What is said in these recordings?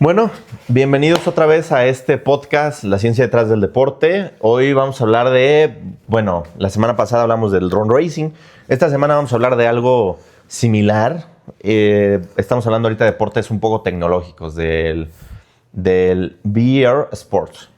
Bueno, bienvenidos otra vez a este podcast, La Ciencia Detrás del Deporte. Hoy vamos a hablar la semana pasada hablamos del drone racing. Esta semana vamos a hablar de algo similar. Estamos hablando ahorita de deportes un poco tecnológicos, del VR Sports.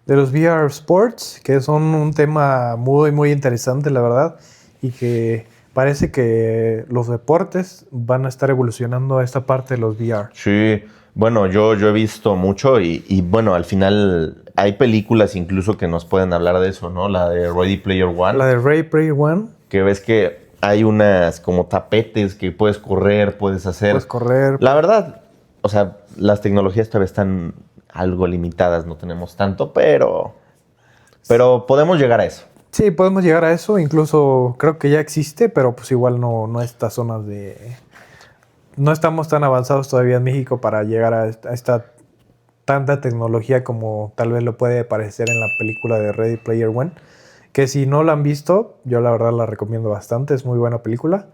De los VR Sports, que son un tema muy, muy interesante, la verdad, y que parece que los deportes van a estar evolucionando a esta parte de los VR. Sí, bueno, yo he visto mucho y bueno, al final hay películas incluso que nos pueden hablar de eso, ¿no? La de Ready Player One. La de Ready Player One. Que ves que hay unas como tapetes que puedes correr, puedes hacer. Puedes correr. La verdad, o sea, las tecnologías todavía están algo limitadas, no tenemos tanto, pero podemos llegar a eso. Sí, podemos llegar a eso, incluso creo que ya existe, pero pues igual no estas zonas de... No estamos tan avanzados todavía en México para llegar a esta tanta tecnología como tal vez lo puede parecer en la película de Ready Player One, que si no la han visto, yo la verdad la recomiendo bastante, es muy buena película.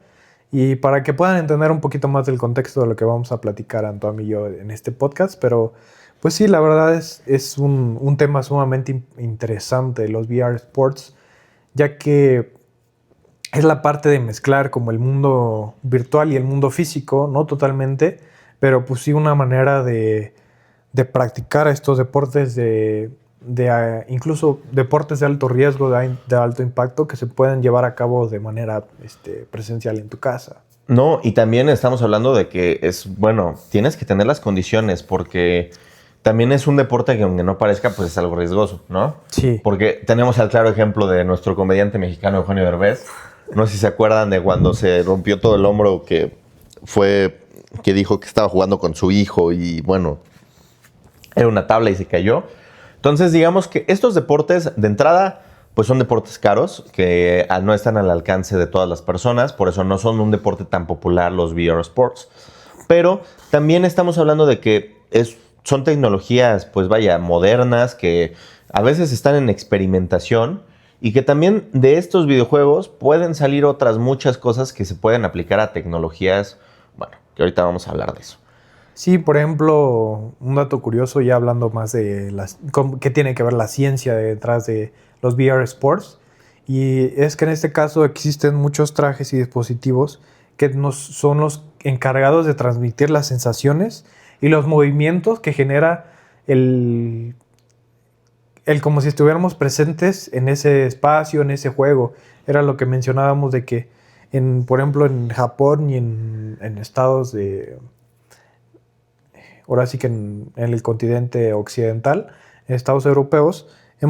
Y para que puedan entender un poquito más del contexto de lo que vamos a platicar Antoine y yo en este podcast, pero pues sí, la verdad es un tema sumamente interesante, los VR Sports, ya que es la parte de mezclar como el mundo virtual y el mundo físico, no totalmente, pero pues sí una manera de practicar estos deportes incluso deportes de alto riesgo, de alto impacto, que se pueden llevar a cabo de manera presencial en tu casa. No, y también estamos hablando de que tienes que tener las condiciones porque también es un deporte que aunque no parezca, pues es algo riesgoso, ¿no? Sí. Porque tenemos el claro ejemplo de nuestro comediante mexicano Eugenio Derbez. No sé si se acuerdan de cuando se rompió todo el hombro que dijo que estaba jugando con su hijo y bueno, era una tabla y se cayó. Entonces digamos que estos deportes de entrada pues son deportes caros que no están al alcance de todas las personas, por eso no son un deporte tan popular los VR Sports. Pero también estamos hablando de que son tecnologías modernas que a veces están en experimentación y que también de estos videojuegos pueden salir otras muchas cosas que se pueden aplicar a tecnologías, que ahorita vamos a hablar de eso. Sí, por ejemplo, un dato curioso, ya hablando más de qué tiene que ver la ciencia detrás de los VR Sports, y es que en este caso existen muchos trajes y dispositivos que son los encargados de transmitir las sensaciones y los movimientos que genera el como si estuviéramos presentes en ese espacio, en ese juego. Era lo que mencionábamos de que, por ejemplo, en Japón y en estados de... Ahora sí que en el continente occidental, en estados europeos, he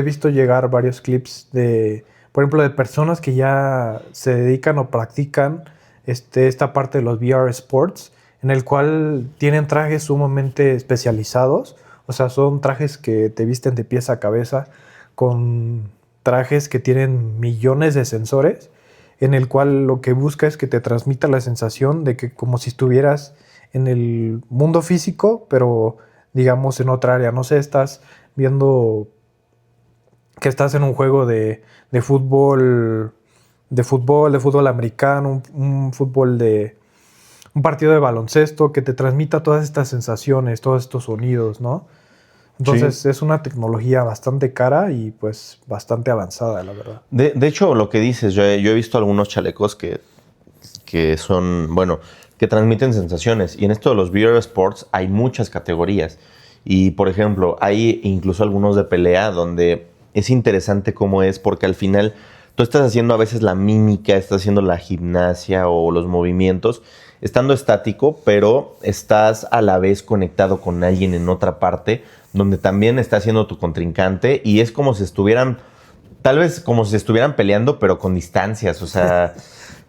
visto llegar varios clips por ejemplo, de personas que ya se dedican o practican esta parte de los VR Sports, en el cual tienen trajes sumamente especializados. O sea, son trajes que te visten de pies a cabeza, con trajes que tienen millones de sensores, en el cual lo que busca es que te transmita la sensación de que como si estuvieras en el mundo físico, pero digamos en otra área. No sé, estás viendo que estás en un juego de fútbol americano, un partido de baloncesto, que te transmita todas estas sensaciones, todos estos sonidos, ¿no? Entonces sí, es una tecnología bastante cara y pues bastante avanzada, la verdad. De hecho, lo que dices, yo he visto algunos chalecos que son, que transmiten sensaciones. Y en esto de los VR Sports hay muchas categorías. Y, por ejemplo, hay incluso algunos de pelea donde es interesante cómo es, porque al final tú estás haciendo a veces la mímica, estás haciendo la gimnasia o los movimientos, estando estático, pero estás a la vez conectado con alguien en otra parte, donde también está haciendo tu contrincante, y es como si estuvieran, tal vez como si estuvieran peleando, pero con distancias, o sea...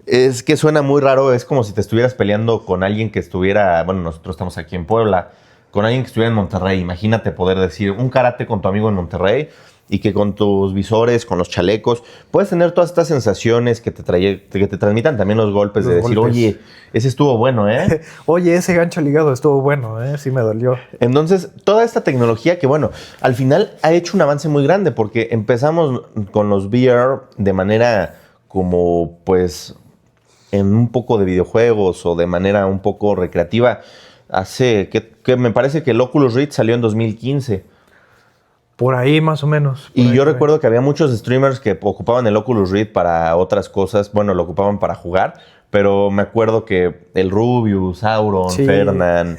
Es que suena muy raro, es como si te estuvieras peleando con alguien que estuviera, nosotros estamos aquí en Puebla, con alguien que estuviera en Monterrey. Imagínate poder decir un karate con tu amigo en Monterrey y que con tus visores, con los chalecos, puedes tener todas estas sensaciones que te transmitan también los golpes, de decir, oye, ese estuvo bueno, ¿eh? Oye, ese gancho ligado estuvo bueno, ¿eh? Sí me dolió. Entonces, toda esta tecnología que, al final ha hecho un avance muy grande porque empezamos con los VR de manera como, en un poco de videojuegos o de manera un poco recreativa. que me parece que el Oculus Rift salió en 2015. Por ahí más o menos. Y ahí, yo recuerdo que había muchos streamers que ocupaban el Oculus Rift para otras cosas. Bueno, lo ocupaban para jugar, pero me acuerdo que el Rubius, Sauron, Sí. Fernan,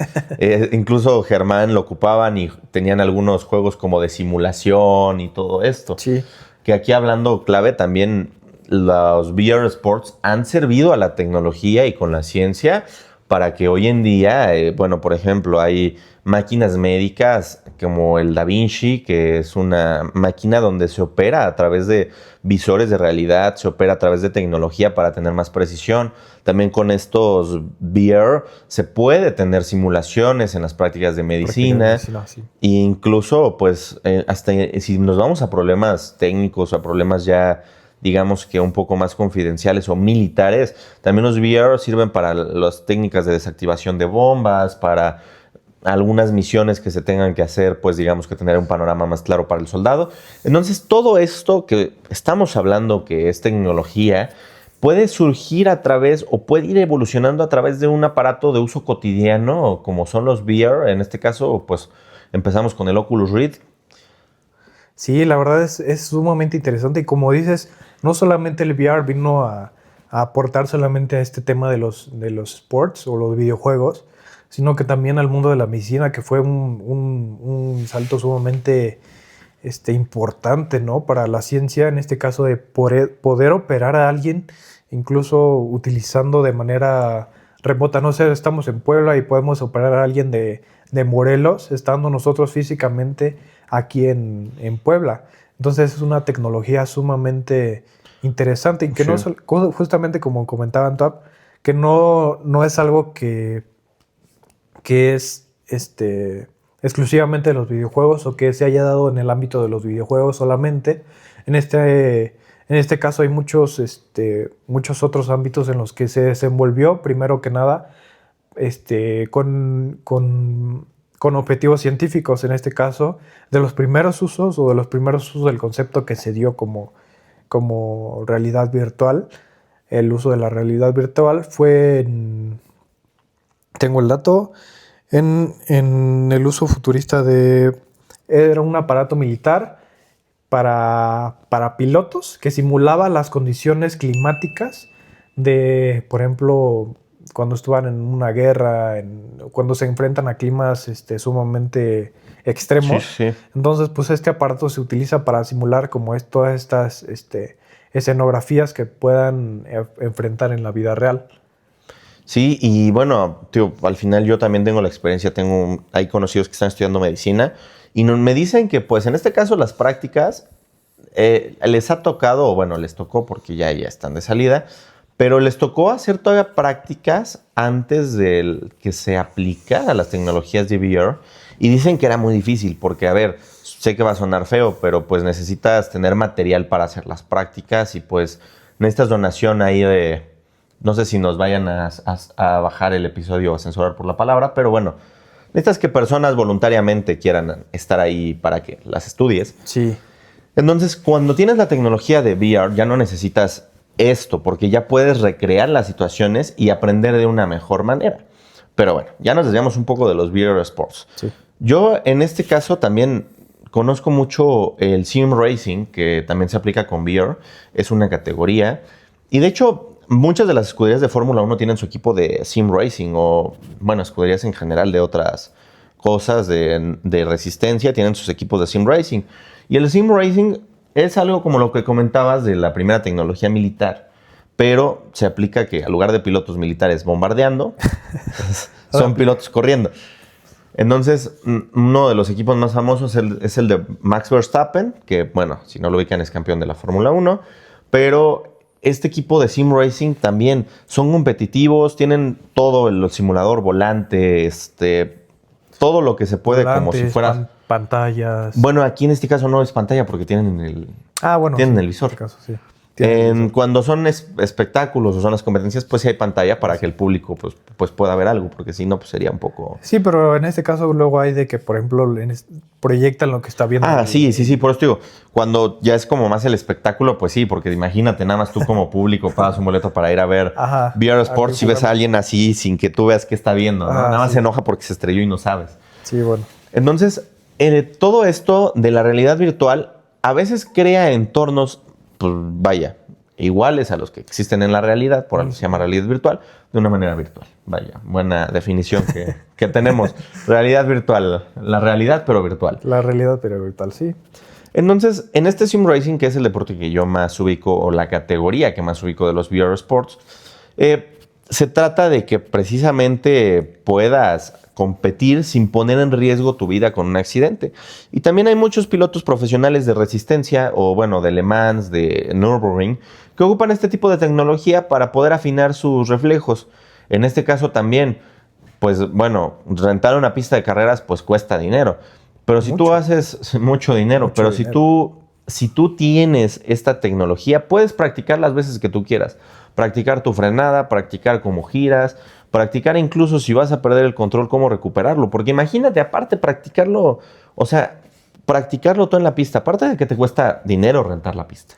incluso Germán lo ocupaban y tenían algunos juegos como de simulación y todo esto. Sí. Que aquí hablando clave también, los VR Sports han servido a la tecnología y con la ciencia para que hoy en día, bueno, por ejemplo, hay máquinas médicas como el Da Vinci, que es una máquina donde se opera a través de visores de realidad, se opera a través de tecnología para tener más precisión. También con estos VR se puede tener simulaciones en las prácticas de medicina. Sí. E incluso, pues, hasta si nos vamos a problemas técnicos, a problemas ya, digamos que un poco más confidenciales o militares, también los VR sirven para las técnicas de desactivación de bombas, para algunas misiones que se tengan que hacer, pues digamos que tener un panorama más claro para el soldado. Entonces, todo esto que estamos hablando, que es tecnología, puede surgir a través o puede ir evolucionando a través de un aparato de uso cotidiano, como son los VR. En este caso, pues empezamos con el Oculus Rift. Sí, la verdad es sumamente interesante. Y como dices, no solamente el VR vino a aportar solamente a este tema de los sports o los videojuegos, sino que también al mundo de la medicina, que fue un salto sumamente importante, ¿no? Para la ciencia, en este caso de poder operar a alguien, incluso utilizando de manera remota. No sé, estamos en Puebla y podemos operar a alguien de Morelos, estando nosotros físicamente aquí en Puebla. Entonces es una tecnología sumamente interesante y que Sí. no, justamente como comentaba Antap, que no es algo que es exclusivamente de los videojuegos o que se haya dado en el ámbito de los videojuegos solamente. En este caso hay muchos otros ámbitos en los que se desenvolvió, primero que nada, con objetivos científicos, en este caso, de los primeros usos o de los primeros usos del concepto que se dio como realidad virtual. El uso de la realidad virtual fue tengo el dato, en el uso futurista era un aparato militar para pilotos que simulaba las condiciones climáticas de, por ejemplo, cuando estaban en una guerra, cuando se enfrentan a climas sumamente extremos. Sí. Entonces, pues este aparato se utiliza para simular como todas estas escenografías que puedan enfrentar en la vida real. Sí, y bueno, tío, al final yo también tengo la experiencia, hay conocidos que están estudiando medicina y me dicen que pues en este caso las prácticas les ha tocado, o bueno, les tocó porque ya están de salida, pero les tocó hacer todavía prácticas antes de que se aplicara a las tecnologías de VR y dicen que era muy difícil porque, a ver, sé que va a sonar feo, pero pues necesitas tener material para hacer las prácticas y pues necesitas donación ahí de... No sé si nos vayan a bajar el episodio o a censurar por la palabra, pero bueno, necesitas que personas voluntariamente quieran estar ahí para que las estudies. Sí. Entonces, cuando tienes la tecnología de VR, ya no necesitas esto, porque ya puedes recrear las situaciones y aprender de una mejor manera. Pero bueno, ya nos desviamos un poco de los VR Sports. Sí. Yo, en este caso, también conozco mucho el Sim Racing, que también se aplica con VR. Es una categoría. Y de hecho... Muchas de las escuderías de Fórmula 1 tienen su equipo de Sim Racing o, bueno, escuderías en general de otras cosas de resistencia, tienen sus equipos de Sim Racing. Y el Sim Racing es algo como lo que comentabas de la primera tecnología militar, pero se aplica que en lugar de pilotos militares bombardeando, son pilotos corriendo. Entonces, uno de los equipos más famosos es el de Max Verstappen, que, bueno, si no lo ubican es campeón de la Fórmula 1, pero... Este equipo de Sim Racing también son competitivos, tienen todo el simulador, volante, todo lo que se puede. Volantes, como si fuera... pantallas. Bueno, aquí en este caso no es pantalla porque tienen el... bueno, tienen sí, el visor. En este caso, sí. Cuando son espectáculos o son las competencias, pues sí hay pantalla para que el público pues pueda ver algo, porque si no, pues sería un poco... Sí, pero en este caso luego hay de que, por ejemplo, proyectan lo que está viendo. Sí, por eso digo, cuando ya es como más el espectáculo, pues sí, porque imagínate, nada más tú como público pagas un boleto para ir a ver VR Sports y ves a alguien así sin que tú veas qué está viendo, ¿no? Nada más se enoja porque se estrelló y no sabes. Sí, bueno. Entonces, todo esto de la realidad virtual a veces crea entornos, pues vaya, iguales a los que existen en la realidad, por algo se llama realidad virtual, de una manera virtual. Vaya, buena definición que tenemos. Realidad virtual, la realidad pero virtual. La realidad pero virtual, sí. Entonces, en este Sim Racing, que es el deporte que yo más ubico, o la categoría que más ubico de los VR Sports, se trata de que precisamente puedas competir sin poner en riesgo tu vida con un accidente. Y también hay muchos pilotos profesionales de resistencia, o bueno, de Le Mans, de Nürburgring, que ocupan este tipo de tecnología para poder afinar sus reflejos. En este caso también, pues bueno, rentar una pista de carreras pues cuesta dinero. Pero si tú haces mucho dinero, pero si tú tienes esta tecnología, puedes practicar las veces que tú quieras. Practicar tu frenada, practicar cómo giras, practicar incluso si vas a perder el control, cómo recuperarlo. Porque imagínate, aparte practicarlo, o sea, practicarlo todo en la pista, aparte de que te cuesta dinero rentar la pista.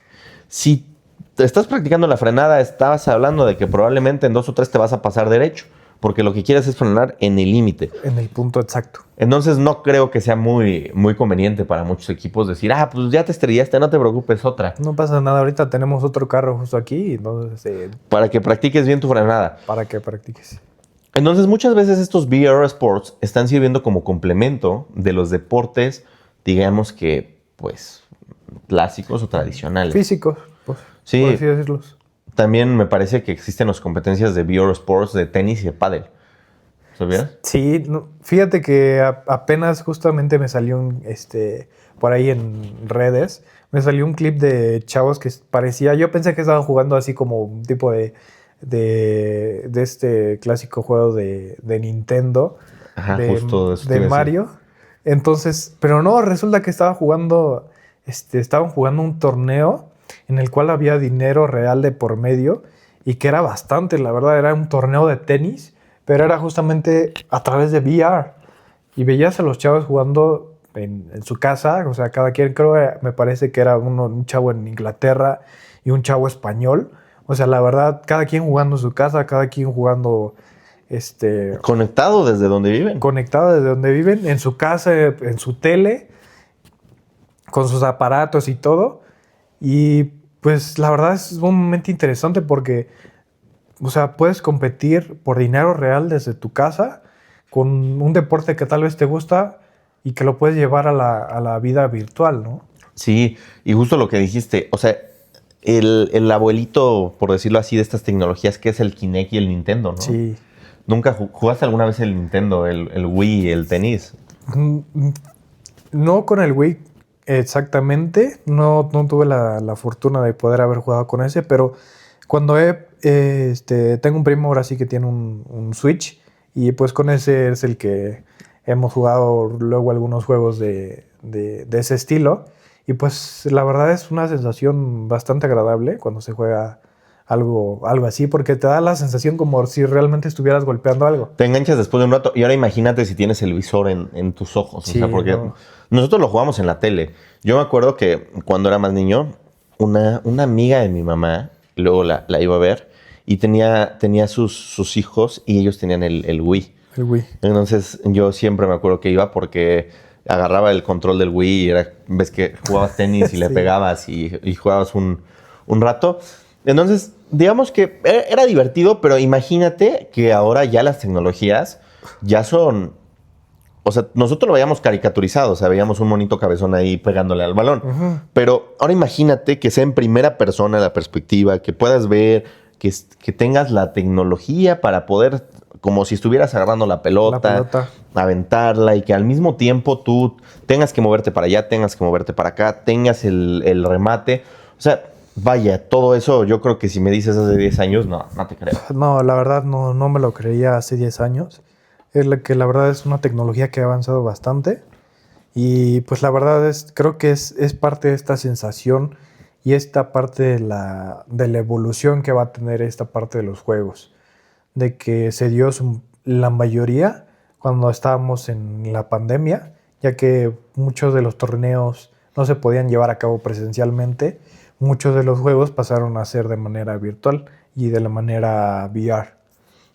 Si te estás practicando la frenada, estabas hablando de que probablemente en 2 o 3 te vas a pasar derecho, porque lo que quieres es frenar en el límite. En el punto exacto. Entonces no creo que sea muy, muy conveniente para muchos equipos decir, pues ya te estrellaste, no te preocupes, otra. No pasa nada, ahorita tenemos otro carro justo aquí, entonces... para que practiques bien tu frenada. Para que practiques. Entonces muchas veces estos VR Sports están sirviendo como complemento de los deportes, digamos que, pues, clásicos o tradicionales. Físicos, pues, sí, por así decirlos. También me parece que existen las competencias de VR Sports de tenis y de pádel. ¿Sabías? Sí, fíjate que apenas justamente me salió por ahí en redes, me salió un clip de chavos que parecía, yo pensé que estaban jugando así como un tipo de este clásico juego de Nintendo, justo de Mario. Entonces, pero no, resulta que estaban jugando un torneo en el cual había dinero real de por medio y que era bastante, la verdad, era un torneo de tenis, pero era justamente a través de VR. Y veías a los chavos jugando en su casa, o sea, cada quien, me parece que era un chavo en Inglaterra y un chavo español. O sea, la verdad, cada quien jugando en su casa, cada quien jugando... conectado desde donde viven. Conectado desde donde viven, en su casa, en su tele, con sus aparatos y todo. Y pues la verdad es un momento interesante porque, o sea, puedes competir por dinero real desde tu casa con un deporte que tal vez te gusta y que lo puedes llevar a la vida virtual, ¿no? Sí, y justo lo que dijiste, o sea, el abuelito, por decirlo así, de estas tecnologías, que es el Kinect y el Nintendo, ¿no? Sí. ¿Nunca jugaste alguna vez el Nintendo, el Wii, el tenis? No con el Wii exactamente, no tuve la fortuna de poder haber jugado con ese, pero cuando tengo un primo ahora sí que tiene un Switch y pues con ese es el que hemos jugado luego algunos juegos de ese estilo y pues la verdad es una sensación bastante agradable cuando se juega algo así, porque te da la sensación como si realmente estuvieras golpeando algo. Te enganchas después de un rato. Y ahora imagínate si tienes el visor en tus ojos. Sí, o sea, porque nosotros lo jugamos en la tele. Yo me acuerdo que cuando era más niño, una amiga de mi mamá, luego la iba a ver, y tenía sus hijos y ellos tenían el Wii. El Wii. Entonces yo siempre me acuerdo que iba porque agarraba el control del Wii y ves que jugabas tenis y le pegabas y jugabas un rato. Entonces, digamos que era divertido, pero imagínate que ahora ya las tecnologías ya son... O sea, nosotros lo veíamos caricaturizado, o sea, veíamos un monito cabezón ahí pegándole al balón. Uh-huh. Pero ahora imagínate que sea en primera persona la perspectiva, que puedas ver, que tengas la tecnología para poder, como si estuvieras agarrando la pelota, aventarla, y que al mismo tiempo tú tengas que moverte para allá, tengas que moverte para acá, tengas el remate. O sea... Vaya, todo eso yo creo que si me dices hace 10 años, no te creo. No, la verdad no me lo creía hace 10 años. Que la verdad es una tecnología que ha avanzado bastante. Y pues la verdad creo que es parte de esta sensación y esta parte de la evolución que va a tener esta parte de los juegos, de que se dio la mayoría cuando estábamos en la pandemia, ya que muchos de los torneos no se podían llevar a cabo presencialmente, muchos de los juegos pasaron a ser de manera virtual y de la manera VR.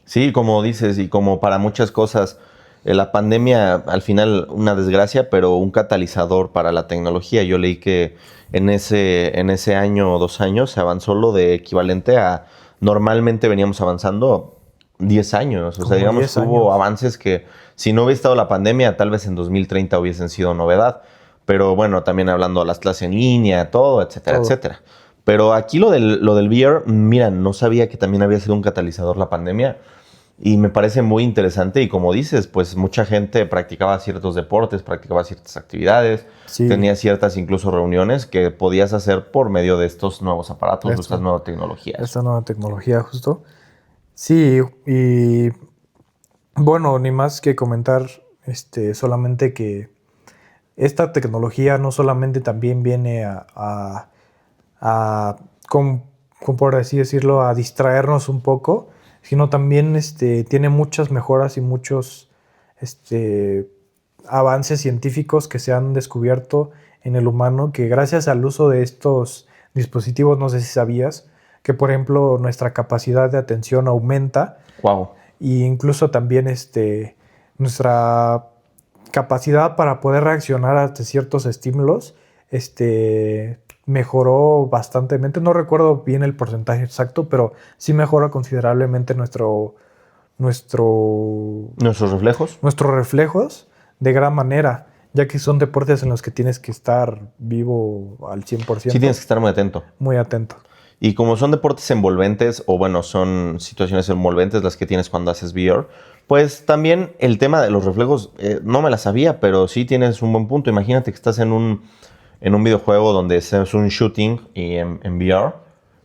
Sí, como dices, y como para muchas cosas, la pandemia al final una desgracia, pero un catalizador para la tecnología. Yo leí que en ese año o 2 años se avanzó lo de equivalente a normalmente veníamos avanzando 10 años. O Como sea, digamos 10 que hubo años. avances que si no hubiera estado la pandemia, tal vez en 2030 hubiesen sido novedad. Pero bueno, también hablando de las clases en línea, todo, etcétera, Todo. etcétera. Pero aquí lo del VR, mira, no sabía que también había sido un catalizador la pandemia. Y me parece muy interesante y como dices, pues mucha gente practicaba ciertos deportes, practicaba ciertas actividades, Sí. tenía ciertas incluso reuniones que podías hacer por medio de estos nuevos aparatos, de estas nuevas tecnologías. Esta nueva tecnología, justo. Sí, y bueno, ni más que comentar, solamente que esta tecnología no solamente también viene a como por así decirlo, a distraernos un poco, sino también tiene muchas mejoras y muchos avances científicos que se han descubierto en el humano, que gracias al uso de estos dispositivos, no sé si sabías, que por ejemplo nuestra capacidad de atención aumenta Wow. e incluso también nuestra capacidad para poder reaccionar ante ciertos estímulos mejoró bastantemente. No recuerdo bien el porcentaje exacto, pero sí mejora considerablemente nuestros Nuestros reflejos. reflejos de gran manera, ya que son deportes en los que tienes que estar vivo al 100%. Sí tienes que estar muy atento. Muy atento. Y como son deportes envolventes, o bueno, son situaciones envolventes las que tienes cuando haces VR, pues también el tema de los reflejos, no me la sabía, pero sí tienes un buen punto. Imagínate que estás en un videojuego donde es un shooting y en VR,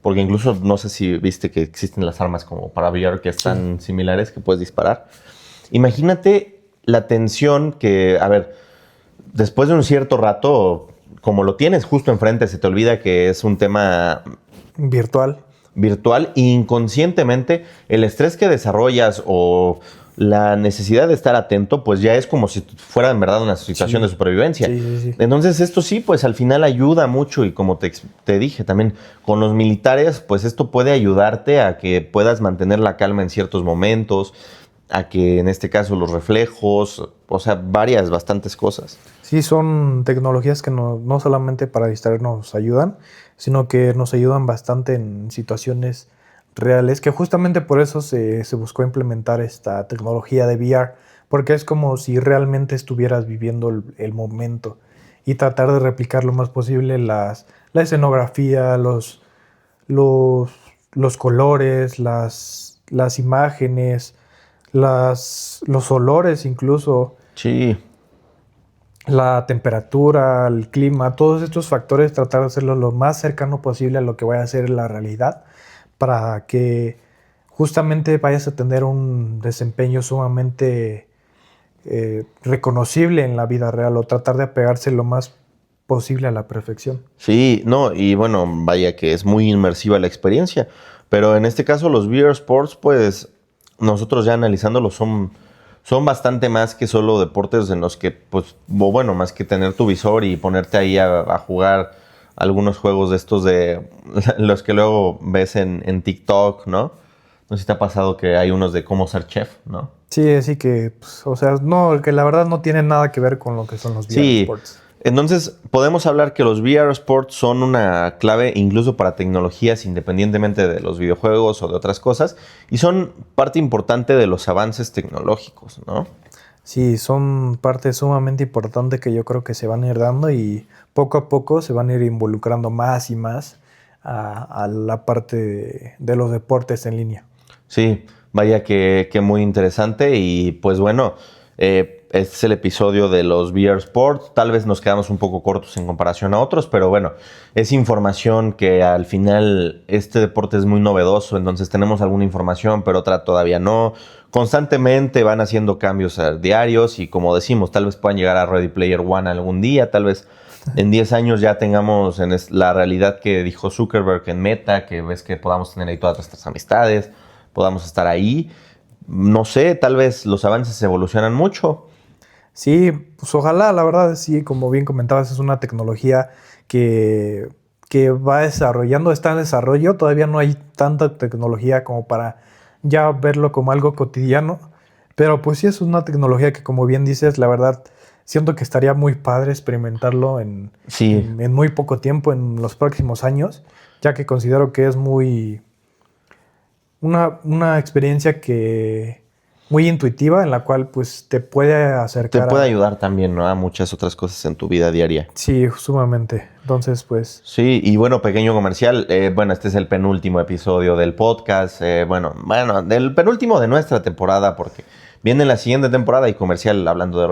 porque incluso no sé si viste que existen las armas como para VR que están similares, que puedes disparar. Imagínate la tensión que, a ver, después de un cierto rato, como lo tienes justo enfrente, se te olvida que es un tema Virtual. virtual e inconscientemente el estrés que desarrollas o la necesidad de estar atento, pues ya es como si fuera en verdad una situación de supervivencia. Sí. Entonces esto sí, pues al final ayuda mucho y como te dije también con los militares, pues esto puede ayudarte a que puedas mantener la calma en ciertos momentos, a que en este caso los reflejos, o sea, bastantes cosas. Sí, son tecnologías que no solamente para distraernos nos ayudan, sino que nos ayudan bastante en situaciones reales, que justamente por eso se buscó implementar esta tecnología de VR, porque es como si realmente estuvieras viviendo el momento y tratar de replicar lo más posible la escenografía, los colores, las imágenes, los olores incluso. Sí. La temperatura, el clima, todos estos factores, tratar de hacerlo lo más cercano posible a lo que vaya a ser la realidad para que justamente vayas a tener un desempeño sumamente reconocible en la vida real o tratar de apegarse lo más posible a la perfección. Sí, no, y bueno, vaya que es muy inmersiva la experiencia, pero en este caso los VR Sports, pues nosotros ya analizándolos son bastante más que solo deportes en los que, pues, bueno, más que tener tu visor y ponerte ahí a jugar algunos juegos de estos de los que luego ves en TikTok, ¿no? No sé si te ha pasado que hay unos de cómo ser chef, ¿no? Sí, así que, pues, o sea, no, que la verdad no tiene nada que ver con lo que son los VR Sí, Sports. entonces podemos hablar que los VR Sports son una clave incluso para tecnologías independientemente de los videojuegos o de otras cosas y son parte importante de los avances tecnológicos, ¿no? Sí, son parte sumamente importante que yo creo que se van a ir dando y poco a poco se van a ir involucrando más y más a la parte de los deportes en línea. Sí, vaya que muy interesante y pues bueno, este es el episodio de los VR Sports. Tal vez nos quedamos un poco cortos en comparación a otros, pero bueno, es información que al final este deporte es muy novedoso, entonces tenemos alguna información, pero otra todavía no. Constantemente van haciendo cambios diarios y como decimos, tal vez puedan llegar a Ready Player One algún día, tal vez en 10 años ya tengamos la realidad que dijo Zuckerberg en Meta, que ves que podamos tener ahí todas nuestras amistades, podamos estar ahí. No sé, tal vez los avances evolucionan mucho. Sí, pues ojalá, la verdad, sí, como bien comentabas, es una tecnología que va desarrollando, está en desarrollo. Todavía no hay tanta tecnología como para ya verlo como algo cotidiano. Pero pues sí es una tecnología que, como bien dices, la verdad, siento que estaría muy padre experimentarlo Sí, en muy poco tiempo, en los próximos años, ya que considero que es una experiencia muy intuitiva, en la cual pues te puede te acercar puede ayudar también, ¿no?, a muchas otras cosas en tu vida diaria. Sí, sumamente. Entonces, pues, Sí, y bueno, pequeño comercial. Bueno, este es el penúltimo episodio del podcast. Bueno, del penúltimo de nuestra temporada, porque viene la siguiente temporada y comercial hablando de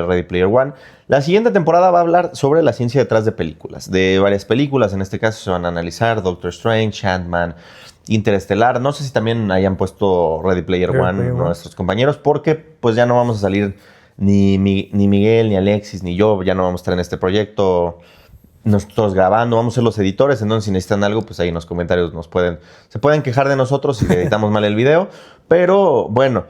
Ready Player One. La siguiente temporada va a hablar sobre la ciencia detrás de películas, de varias películas. En este caso se van a analizar Doctor Strange, Ant-Man, Interestelar. No sé si también hayan puesto Ready Player One nuestros compañeros, porque pues ya no vamos a salir ni Miguel, ni Alexis, ni yo. Ya no vamos a estar en este proyecto nosotros grabando, vamos a ser los editores, entonces si necesitan algo, pues ahí en los comentarios se pueden quejar de nosotros si editamos mal el video, pero bueno,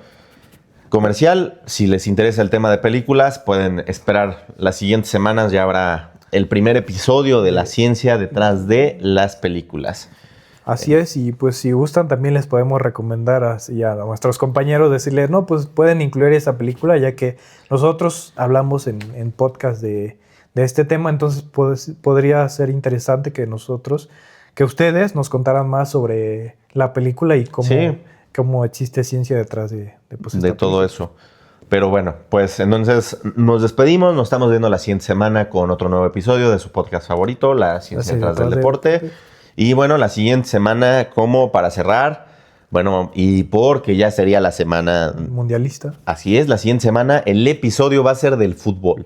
comercial, si les interesa el tema de películas, pueden esperar las siguientes semanas, ya habrá el primer episodio de la ciencia detrás de las películas. Así es, y pues si gustan también les podemos recomendar así a nuestros compañeros, decirles, no, pues pueden incluir esa película, ya que nosotros hablamos en podcast de este tema, entonces podría ser interesante que ustedes nos contaran más sobre la película y cómo existe ciencia detrás de todo eso. Pero bueno, pues entonces nos despedimos, nos estamos viendo la siguiente semana con otro nuevo episodio de su podcast favorito, La Ciencia Detrás del Deporte. Y bueno, la siguiente semana, como para cerrar, bueno, y porque ya sería la semana mundialista. Así es, la siguiente semana el episodio va a ser del fútbol.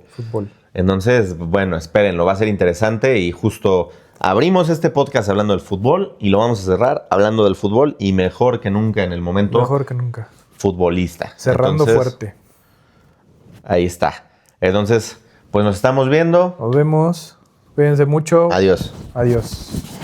Entonces, bueno, espérenlo, va a ser interesante y justo abrimos este podcast hablando del fútbol y lo vamos a cerrar hablando del fútbol y mejor que nunca en el momento. Mejor que nunca. Futbolista. Cerrando fuerte. Ahí está. Entonces, pues nos estamos viendo. Nos vemos. Cuídense mucho. Adiós. Adiós.